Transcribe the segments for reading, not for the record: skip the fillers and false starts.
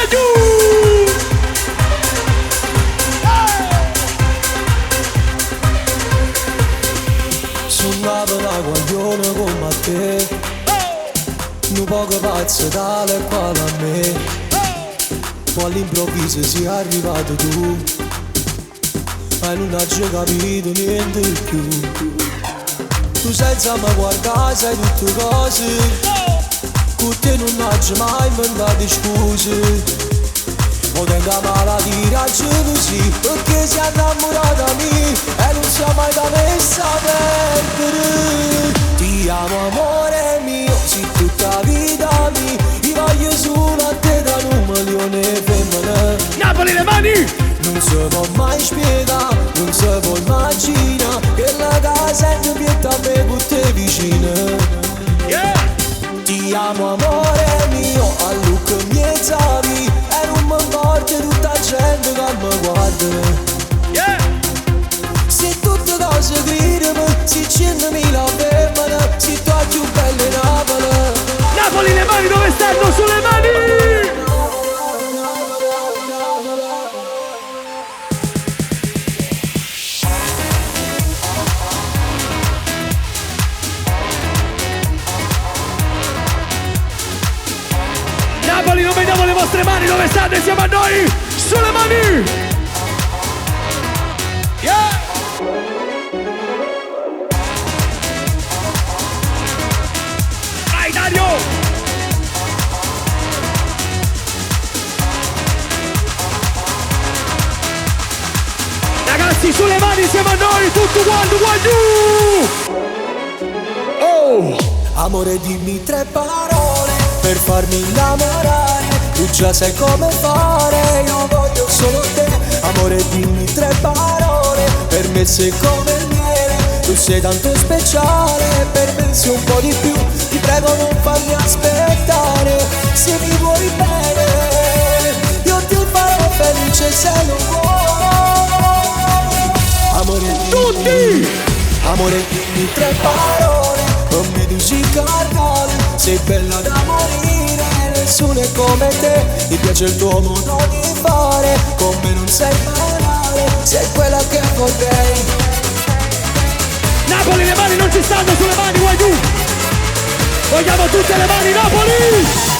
guagliù. Suonava la guagliona come a te, un poco pazzo tale e quale a me. Poi all'improvviso sei arrivato tu, ma non hai già capito niente di più. Tu senza me guardare sai tutte cose, con te non hai mai inventato scuse. O tengo la malattia così, perché sei innamorata di me e non sei mai da messa a perdere. Ti amo amore mio, sei tutta vita mia, io voglio solo a te da un milione di femmine. Napoli le mani! Non si può mai spiegare, non si può immaginare che la casa è pietta a me con te vicina. Yeah! Ti amo amore mio, a look miezzavi e non mi importa tutta la gente che mi guarda. Yeah! Se tutte cose gridano, si 100.000 femmine, si tu più belle Napoli. Napoli le mani dove stanno? Sulle mani! Napoli, non vediamo le vostre mani, dove state insieme a noi? Sulle mani! Yeah! Vai Dario! Ragazzi, sulle mani insieme a noi, tutto quanto, guagliù! Oh! Amore dimmi 3 parole per farmi innamorare, tu già sai come fare, io voglio solo te. Amore dimmi 3 parole, per me sei come il miele, tu sei tanto speciale, per me sei un po' di più, ti prego non farmi aspettare, se mi vuoi bene, io ti farò felice se lo vuoi. Amore dimmi, amore dimmi 3 parole, non mi dici carnale, sei bella da morire, nessuno è come te, mi piace il tuo modo di fare, con me non sei banale, sei quella che vorrei. Napoli le mani non ci stanno, sulle mani, guagliù! Vogliamo tutte le mani, Napoli!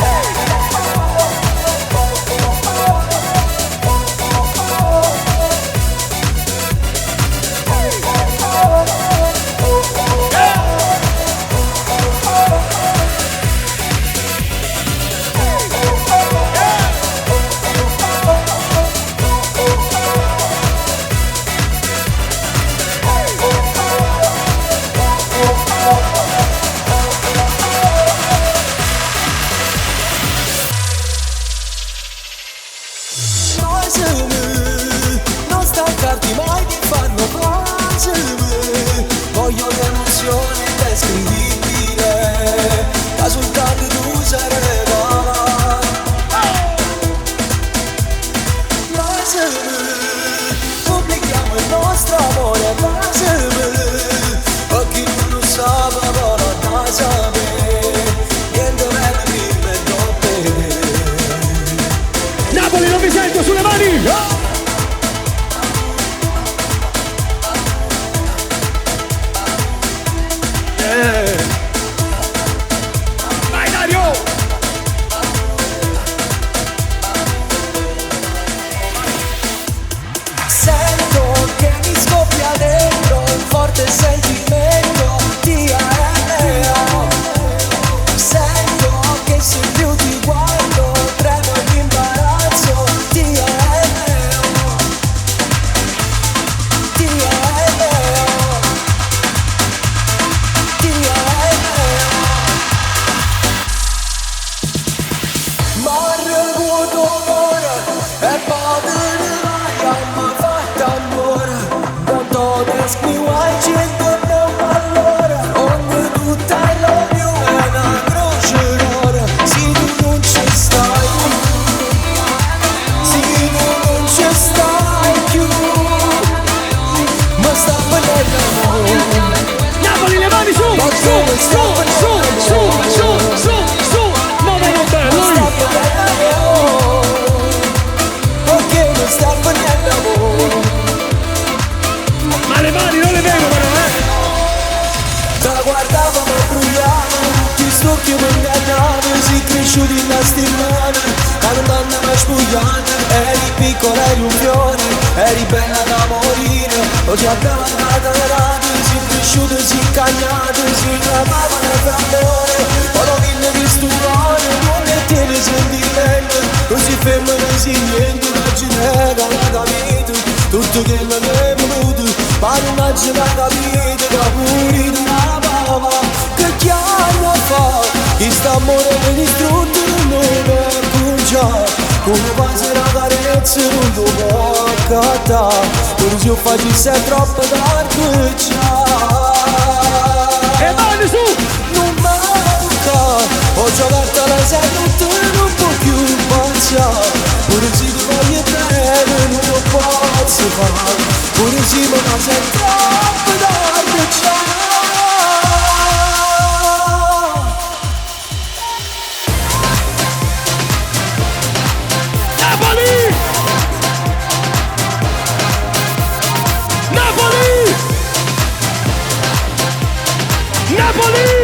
piante. Eri piccola, eri un fiore, eri bella da morire. Oggi abbiamo andato avanti, si cresciuto, si cagnati, si chiamavano per amore. Poi non vinne di studiare, non mettete sentimento. Non si ferma, non si niente, non ci nega la vita. Tutto che non è voluto, ma non mangi la capita, che pure la pava. Che chiaro fa, chi sta amore mi distrutto, non è conciato. Come passa la carezza, non lo può accattare. Pure se io facessi troppo tardi, ciao. E mani su! Non manca, ho giocato alla serie, non può più passare. Pure se ti voglio bene, non lo posso fare. Pure se ma sei troppo tardi, ciao. Napoli! Napoli! Napoli!